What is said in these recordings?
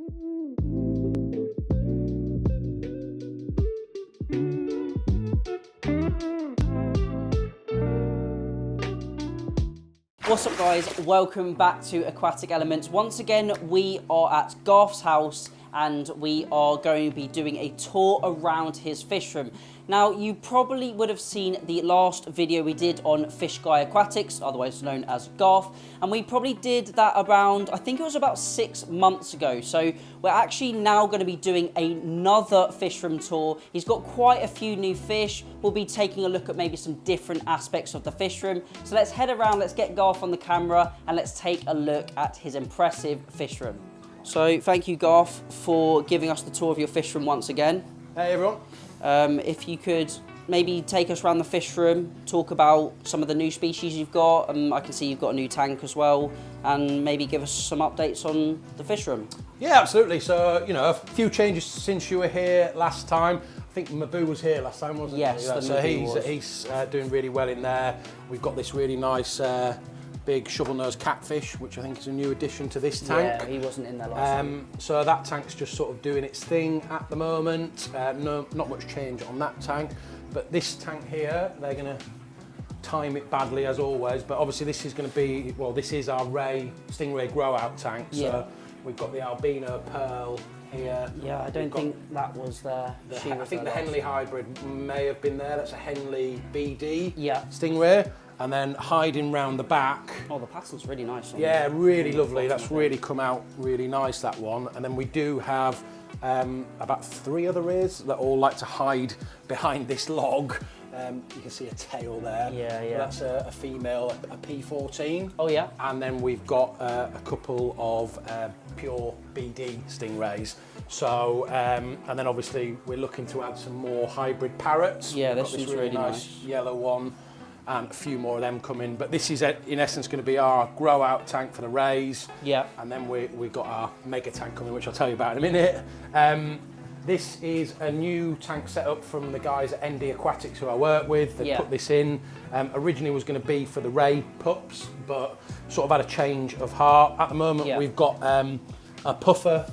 What's up guys, welcome back to Aquatic Elements. Once again, we are at Garth's house and we are going to be doing a tour around his fish room. Now, you probably would have seen the last video we did on Aquatics, otherwise known as Garth, and we probably did that around, I think it was about 6 months ago. So we're actually now going to be doing another fish room tour. He's got quite a few new fish. We'll be taking a look at maybe some different aspects of the fish room. So let's head around, let's get Garth on the camera, and let's take a look at his impressive fish room. So thank you, Garth, for giving us the tour of your fish room once again. Hey everyone. If you could maybe take us around the fish room, talk about some of the new species you've got. I can see you've got a new tank as well, and maybe give us some updates on the fish room. Yeah, absolutely. So, you know, a few changes since you were here last time. I think Maboo was here last time, wasn't he? Yes, so he's doing really well in there. We've got this really nice big shovel-nosed catfish, which I think is a new addition to this tank. Yeah, he wasn't in there last time. So that tank's just sort of doing its thing at the moment. Not much change on that tank. But this tank here, they're going to time it badly as always. But obviously this is going to be, well, this is our Stingray grow-out tank. So yeah. We've got the albino pearl here. Yeah, I don't think that was there. I think the Henley hybrid may have been there. That's a Henley BD Stingray. And then hiding round the back. Oh, the pattern's really nice. Yeah, really lovely. That's really come out really nice, that one. And then we do have about 3 other rays that all like to hide behind this log. You can see a tail there. Yeah, yeah. That's a female, a P14. Oh, yeah. And then we've got a couple of pure BD stingrays. So, and then obviously we're looking to add some more hybrid parrots. Yeah, this is really nice yellow one. And a few more of them coming, but this is in essence going to be our grow out tank for the rays. Yeah. And then we got our mega tank coming, which I'll tell you about in a minute. This is a new tank setup from the guys at ND Aquatics who I work with. They put this in. Originally was going to be for the ray pups, but sort of had a change of heart. At the moment, we've got a puffer.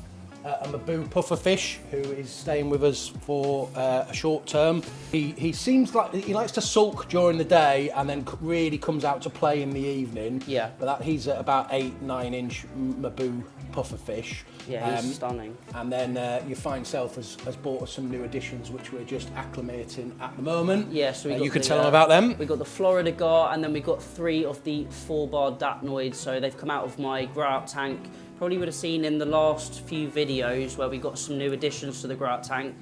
A Maboo puffer fish who is staying with us for a short term. He seems like he likes to sulk during the day and then really comes out to play in the evening. Yeah. But he's at about 8-9 inch Maboo puffer fish. Yeah, he's stunning. And then your fine self has bought us some new additions which we're just acclimating at the moment. Yeah, so you could tell them about them. We've got the Florida Gar, and then we've got 3 of the 4-bar Datnoids. So they've come out of my grow out tank. Probably would have seen in the last few videos where we got some new additions to the grow out tank.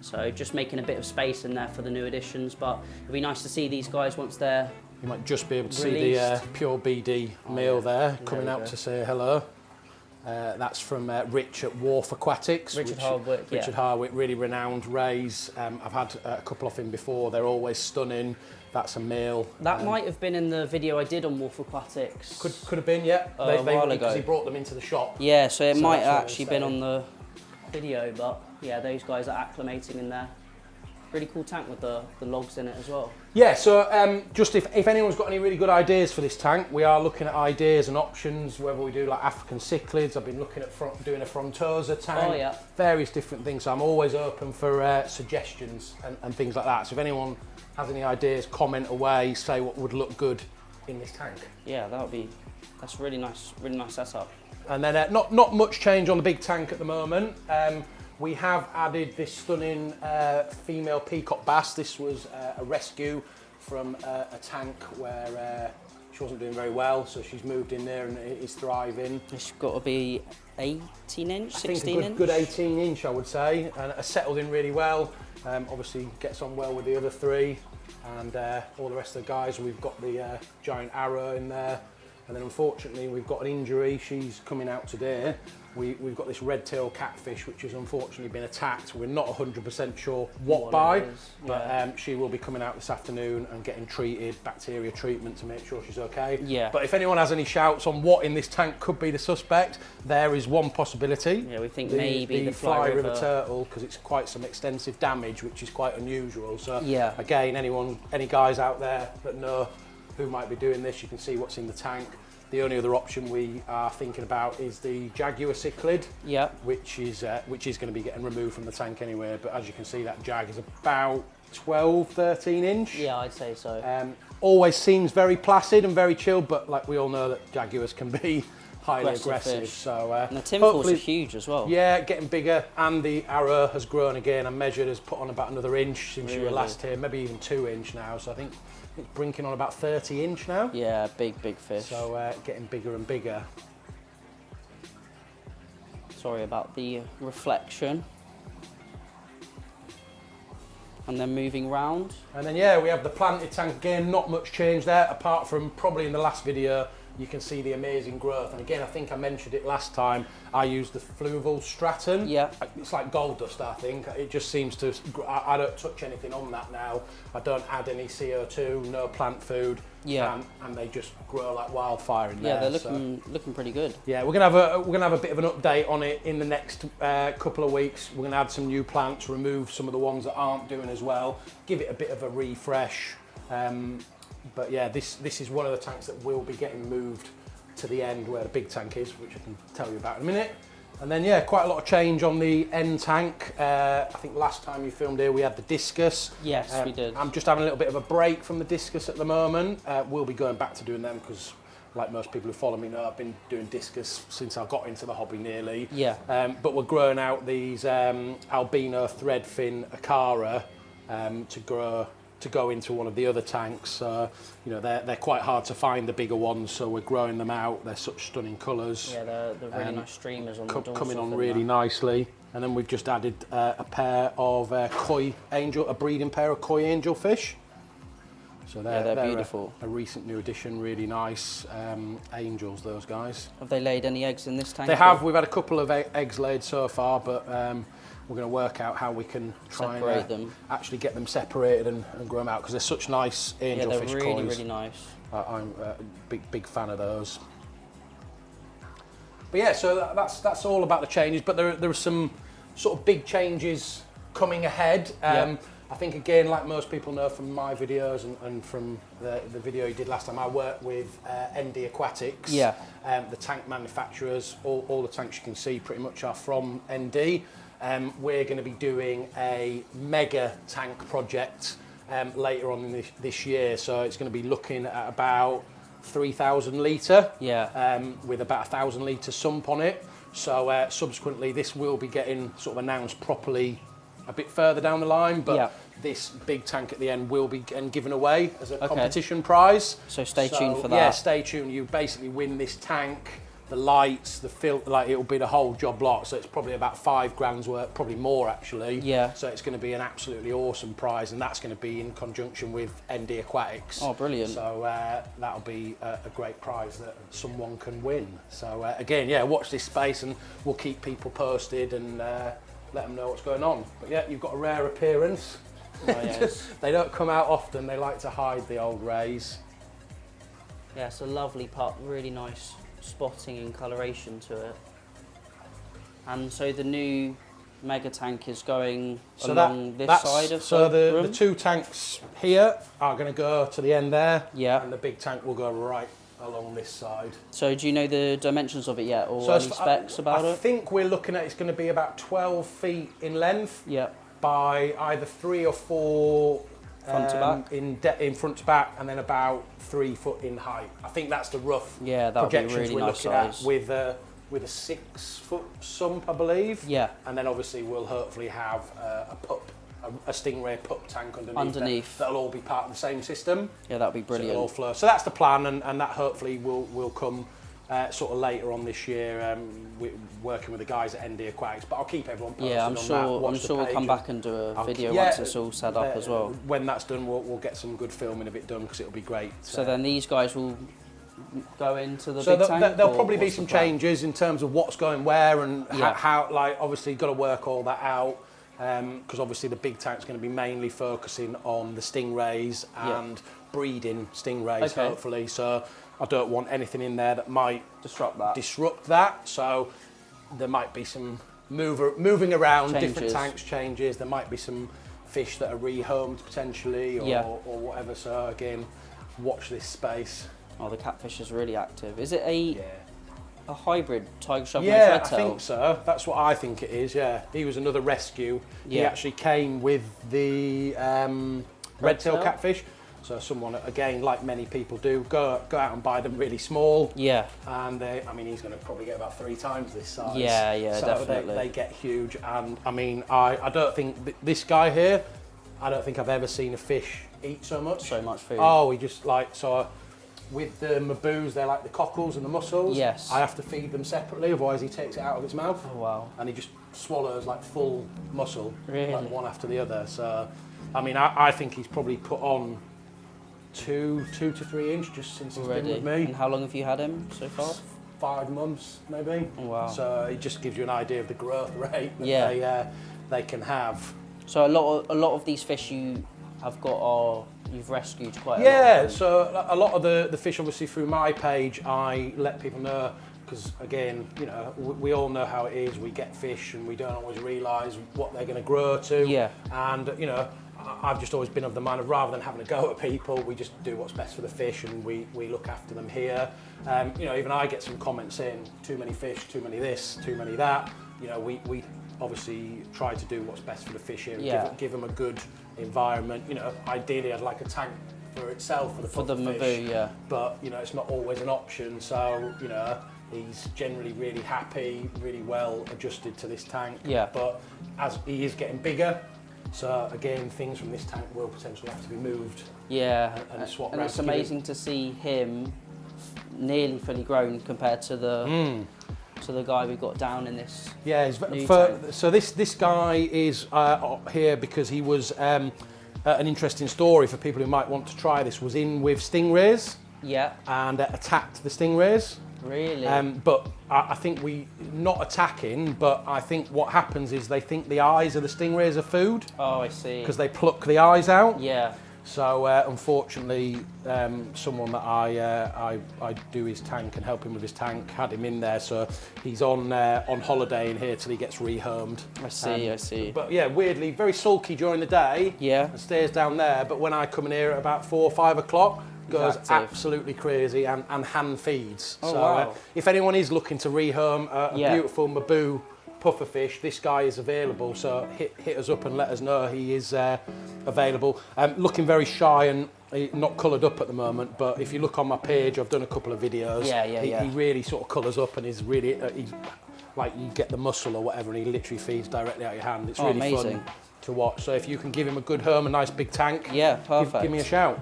So just making a bit of space in there for the new additions, but it'll be nice to see these guys once they're You might just be able to released. see the pure BD male there coming out to say hello. That's from Rich at Wharf Aquatics. Richard Hardwick, really renowned rays. I've had a couple of him before. They're always stunning. That's a male. That might have been in the video I did on Wharf Aquatics. Could have been, yeah. A while ago. Because he brought them into the shop. Yeah, so it might have actually been on the video, but yeah, those guys are acclimating in there. Really cool tank with the logs in it as well. Yeah, so just if anyone's got any really good ideas for this tank, we are looking at ideas and options, whether we do like African cichlids. I've been looking at doing a Frontosa tank, various different things. So I'm always open for suggestions and things like that. So if anyone has any ideas, comment away, say what would look good in this tank. Yeah, that's really nice setup. And then not much change on the big tank at the moment. We have added this stunning female peacock bass. This was a rescue from a tank where she wasn't doing very well, so she's moved in there and is thriving. It's got to be 18 inch, 16 inch? I think a good 18 inch, I would say, and has settled in really well. Obviously gets on well with the other 3 and all the rest of the guys. We've got the giant arrow in there. And then unfortunately we've got an injury. She's coming out today. We've got this red-tailed catfish which has unfortunately been attacked. We're not 100% sure what by, but she will be coming out this afternoon and getting treated, bacteria treatment to make sure she's okay. Yeah. But if anyone has any shouts on what in this tank could be the suspect, there is one possibility. Yeah, we think maybe the Fly River turtle, because it's quite some extensive damage, which is quite unusual. So again, any guys out there that know who might be doing this, you can see what's in the tank. The only other option we are thinking about is the Jaguar cichlid, which is going to be getting removed from the tank anyway. But as you can see, that Jag is about 12, 13 inch. Yeah, I'd say so. Always seems very placid and very chilled, but like we all know that Jaguars can be highly aggressive. So, and the tinfoils are huge as well. Yeah, getting bigger, and the arrow has grown again. I measured, has put on about another inch since you were last here, maybe even 2 inch now. So I think it's brinking on about 30 inch now. Yeah, big fish. So getting bigger and bigger. Sorry about the reflection. And then moving round. And then yeah, we have the planted tank again, not much change there, apart from probably in the last video, you can see the amazing growth. And again, I think I mentioned it last time, I used the Fluval Straton. Yeah. It's like gold dust, I think. It just seems to, I don't touch anything on that now. I don't add any CO2, no plant food. Yeah. And they just grow like wildfire in there. Yeah, they're looking pretty good. Yeah, we're gonna have a bit of an update on it in the next couple of weeks. We're gonna add some new plants, remove some of the ones that aren't doing as well, give it a bit of a refresh. But yeah, this is one of the tanks that will be getting moved to the end where the big tank is, which I can tell you about in a minute. And then yeah, quite a lot of change on the end tank. I think last time you filmed here we had the discus. Yes, we did. I'm just having a little bit of a break from the discus at the moment. We'll be going back to doing them because, like most people who follow me know, I've been doing discus since I got into the hobby nearly. Yeah. But we're growing out these albino threadfin Acara to go into one of the other tanks. You know, they're quite hard to find, the bigger ones, so we're growing them out. They're such stunning colours. Yeah, they're really nice streamers on the dorsal coming on fin really there. nicely. And then we've just added a pair of koi angel, a breeding pair of koi angel fish. So they're beautiful. A recent new addition, really nice angels, those guys. Have they laid any eggs in this tank? They have. We've had a couple of eggs laid so far, but we're going to work out how we can try and actually get them separated and grow them out, because they're such nice angel fish coys. Yeah, they're really nice. I'm a big fan of those. But yeah, so that's all about the changes, but there are some sort of big changes coming ahead. I think, again, like most people know from my videos and from the video you did last time, I work with ND Aquatics. Yeah. The tank manufacturers, all the tanks you can see pretty much are from ND. We're going to be doing a mega tank project later on in this year. So it's going to be looking at about 3,000 litre, with about 1,000 litre sump on it. So subsequently, this will be getting sort of announced properly a bit further down the line, but this big tank at the end will be getting given away as a competition prize. So stay tuned for that. Yeah, stay tuned. You basically win this tank, the lights, the filter, like it'll be the whole job lot. So it's probably about £5,000 worth, probably more actually. Yeah. So it's going to be an absolutely awesome prize, and that's going to be in conjunction with ND Aquatics. Oh, brilliant. So that'll be a great prize that someone can win. So again, yeah, watch this space and we'll keep people posted and let them know what's going on. But yeah, you've got a rare appearance. Oh, yes. They don't come out often. They like to hide the old rays. Yeah, it's a lovely pup, really nice spotting and coloration to it. And so the new mega tank is going along this side of the room? The two tanks here are going to go to the end there, and the big tank will go right along this side. So do you know the dimensions of it yet, or any specs about it? I think we're looking at, it's going to be about 12 feet in length by either 3 or 4 front to back? In front to back, and then about 3 foot in height. I think that's the rough projections really we're nice looking size. at with a 6 foot sump, I believe. Yeah. And then obviously we'll hopefully have a Stingray pup tank underneath. That'll all be part of the same system. Yeah, that'll be brilliant. So, all flow. So that's the plan, and that hopefully will come sort of later on this year, working with the guys at ND Aquatics. But I'll keep everyone posted on that. I'm sure we'll come back and do a video once it's all set up as well. When that's done, we'll get some good filming of it done, because it'll be great. So then these guys will go into the big tank? There'll probably be some changes in terms of what's going where and how, like, obviously you've got to work all that out. Because obviously the big tank's going to be mainly focusing on the stingrays and breeding stingrays, hopefully. So I don't want anything in there that might disrupt that. So there might be some moving around, different tanks changes. There might be some fish that are rehomed potentially, or whatever. So again, watch this space. Oh, the catfish is really active. Is it a Yeah. a hybrid tiger shark Yeah, red I tail? think so. That's what I think it is, yeah. He was another rescue. He Yeah. actually came with the red tail tail? catfish. So someone, again, like many people do, go out and buy them really small. Yeah. And I mean, he's going to probably get about 3 times this size. Yeah, yeah, so definitely. They get huge. And I mean, I don't think this guy here, I don't think I've ever seen a fish eat so much. So much food. Oh, he just like, so with the maboos, they're like the cockles and the mussels. Yes. I have to feed them separately, otherwise he takes it out of its mouth. Oh, wow. And he just swallows like full mussel, Really? like one after the other. So, I mean, I think he's probably put on 2 to 3 inch just since he's Already. been with me. And how long have you had him so far? 5 months, maybe. Oh, wow. So it just gives you an idea of the growth rate that Yeah. they can have. So a lot of these fish you have got you've rescued quite a lot. Yeah, so a lot of the fish, obviously through my page, I let people know, because again, you know, we all know how it is. We get fish and we don't always realise what they're going to grow to. Yeah. And you know, I've just always been of the mind of, rather than having a go at people, we just do what's best for the fish, and we look after them here. You know, even I get some comments saying too many fish, too many this, too many that. You know, we obviously try to do what's best for the fish here, and Yeah. give them a good environment. You know, ideally I'd like a tank for itself for the maboo, fish, yeah. but you know, it's not always an option. So you know, he's generally really happy, really well adjusted to this tank. Yeah. But as he is getting bigger, so again, things from this tank will potentially have to be moved. Yeah, And swap and round it's to give amazing to see him nearly fully grown compared to the guy we got down in this. Yeah, new tank. so this guy is here because he was an interesting story for people who might want to try this. Was in with stingrays Yeah, and attacked the stingrays. really. But I think not attacking, but I think what happens is they think the eyes of the stingrays are food Oh, I see. because they pluck the eyes out. Yeah, So unfortunately, someone that I do his tank and help him with his tank had him in there, so he's on holiday in here till he gets rehomed. I see. I see. But yeah, weirdly, very sulky during the day. Yeah. And stays down there. But when I come in here at about 4 or 5 o'clock, goes active. absolutely crazy and hand feeds. Oh, so wow. if anyone is looking to rehome a Yeah. beautiful maboo pufferfish, this guy is available. So hit us up and let us know he is available. Looking very shy and not coloured up at the moment, but if you look on my page, I've done a couple of videos. He really sort of colours up and is really he's like, you get the mussel or whatever, and he literally feeds directly out your hand. It's really amazing. fun to watch. So if you can give him a good home, a nice big tank, Yeah, perfect. give me a shout.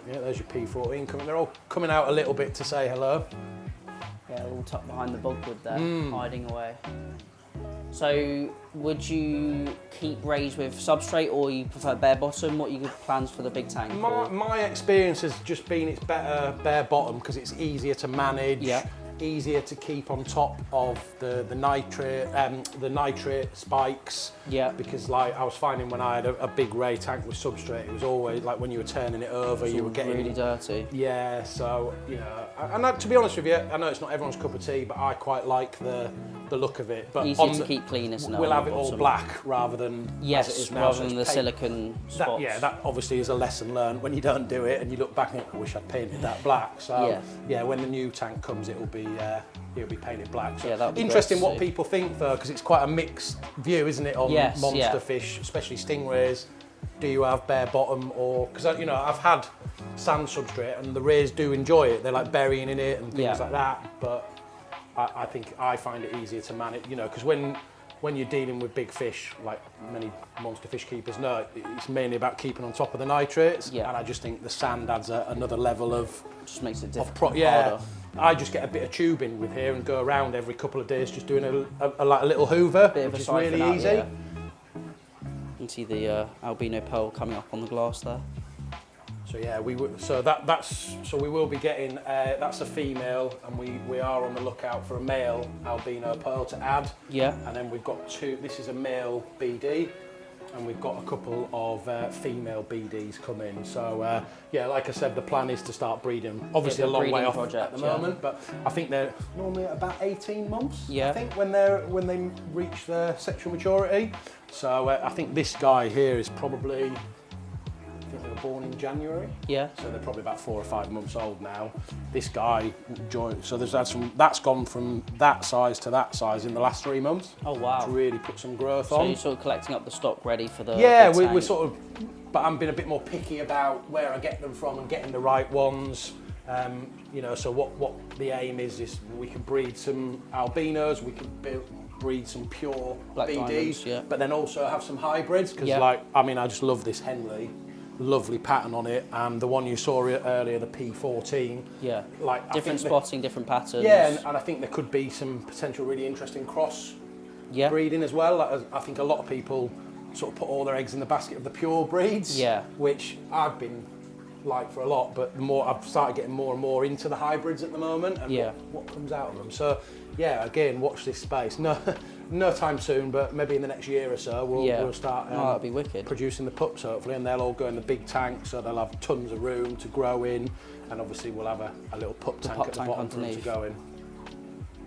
Yeah, there's your P14 coming. They're all coming out a little bit to say hello. Yeah, all tucked behind the bogwood there, hiding away. So, would you keep rays with substrate, or you prefer bare bottom? What are your plans for the big tank? My experience has just been it's better bare bottom because it's easier to manage, easier to keep on top of the nitrate spikes. Yeah. Because like I was finding when I had a big ray tank with substrate, it was always like when you were turning it over, you were getting really dirty. Yeah, so you know, and to be honest with you, I know it's not everyone's cup of tea, but I quite like the look of it. But Easier to keep clean, isn't it? We'll on have the it all bottom? black rather than as it is now. rather so than it's the paint. silicone spots. That obviously is a lesson learned when you don't do it and you look back and think, I wish I'd painted that black. So yeah, when the new tank comes, it'll be painted black. So that'll be interesting great to what see. people think though, because it's quite a mixed view, isn't it, on monster fish, especially stingrays. Do you have bare bottom, or because you know I've had sand substrate and the rays do enjoy it. They're like burying in it and things like that. But I think I find it easier to manage, you know, because when you're dealing with big fish, like many monster fish keepers know, it's mainly about keeping on top of the nitrates. Yeah. And I just think the sand adds another level of Just makes it difficult. harder. I just get a bit of tubing with here and go around every couple of days just doing a little hoover, Bit of which a is siphon really out, easy. yeah. You can see the albino pearl coming up on the glass there. So yeah, we will be getting that's a female, and we are on the lookout for a male albino pearl to add. Yeah. And then we've got two. This is a male BD, and we've got a couple of female BDs coming. So yeah, like I said, the plan is to start breeding. Obviously a long way breeding off project, at the moment, but I think they're normally at about 18 months. Yeah. I think when they reach their sexual maturity. So I think this guy here is probably, I think they're were born in January. Yeah. So they're probably about 4 or 5 months old now. This guy joined, so there's had some, that's gone from that size to that size in the last 3 months. Oh wow. To really put some growth So on. you're sort of collecting up the stock ready for the Yeah, big we're tank. sort of, but I'm being a bit more picky about where I get them from and getting the right ones. You know, so what the aim is we can breed some albinos, we can breed some pure Black BDs, diamonds, yeah. but then also have some hybrids, because Yeah. like, I mean, I just love this Henley, lovely pattern on it, and the one you saw earlier, the P14. Yeah. Like, Different spotting, different patterns. Yeah, and I think there could be some potential really interesting cross breeding as well. Like, I think a lot of people sort of put all their eggs in the basket of the pure breeds, Yeah. which I've been like for a lot, but the more I've started getting more and more into the hybrids at the moment, and Yeah. what comes out of them. So yeah, again, watch this space. No time soon, but maybe in the next year or so we'll start Oh, that'd be wicked. producing the pups hopefully, and they'll all go in the big tank, so they'll have tons of room to grow in, and obviously we'll have a little pup tank at the bottom for them to go in.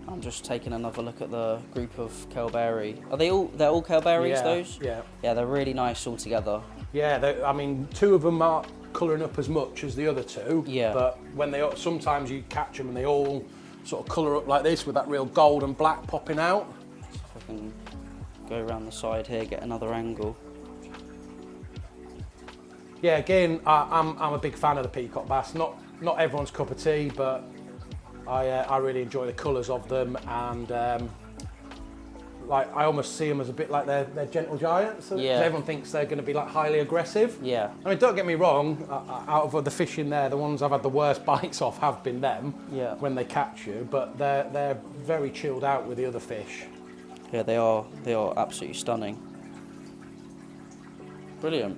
I'm just taking another look at the group of Kelberry. Are they're all Kelberries, Yeah, those? yeah. Yeah, they're really nice all together. Yeah, I mean, 2 of them aren't colouring up as much as the other 2. Yeah. But when sometimes you catch them and they all sort of colour up like this with that real gold and black popping out. See if I can go around the side here, get another angle. Yeah, again, I'm a big fan of the peacock bass. Not everyone's cup of tea, but I really enjoy the colours of them, and like I almost see them as a bit like they're gentle giants. So Yeah. everyone thinks they're going to be like highly aggressive. Yeah. I mean, don't get me wrong. Out of the fish in there, the ones I've had the worst bites off have been them. Yeah. When they catch you, but they're very chilled out with the other fish. Yeah, they are absolutely stunning. Brilliant.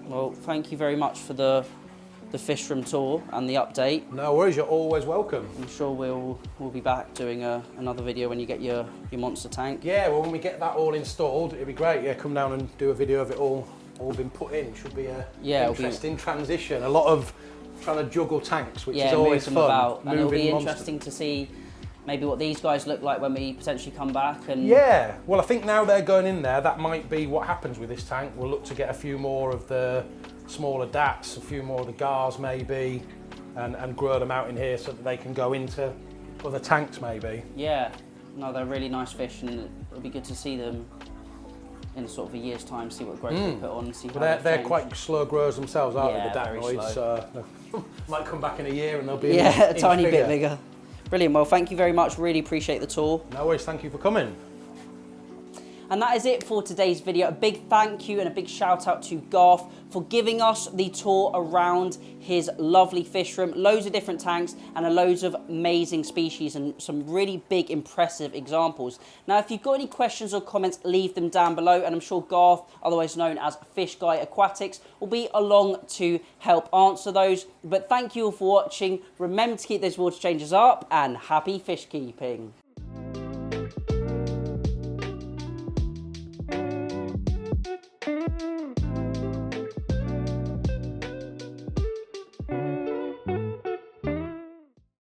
Well, thank you very much for the fish room tour and the update. No worries, you're always welcome. I'm sure we'll be back doing another video when you get your monster tank. Yeah, well, when we get that all installed, it'd be great. Yeah, come down and do a video of it all been put in. Should be a interesting transition. A lot of trying to juggle tanks, which is always move them fun. about. And it'll be monsters. interesting to see maybe what these guys look like when we potentially come back. And Yeah, well, I think now they're going in there, that might be what happens with this tank. We'll look to get a few more of the smaller dats, a few more of the gars maybe, and grow them out in here so that they can go into other tanks maybe. Yeah, no, they're really nice fish, and it'll be good to see them in sort of a year's time, see what growth they put on, see how But they're change. quite slow growers themselves, aren't Yeah, they, the very datnoids? slow. So might come back in a year and they'll be a inch tiny bit bigger. Brilliant. Well, thank you very much. Really appreciate the tour. No worries, thank you for coming. And that is it for today's video. A big thank you and a big shout out to Garth for giving us the tour around his lovely fish room. Loads of different tanks and loads of amazing species and some really big, impressive examples. Now, if you've got any questions or comments, leave them down below. And I'm sure Garth, otherwise known as Fish Guy Aquatics, will be along to help answer those. But thank you all for watching. Remember to keep those water changes up, and happy fish keeping.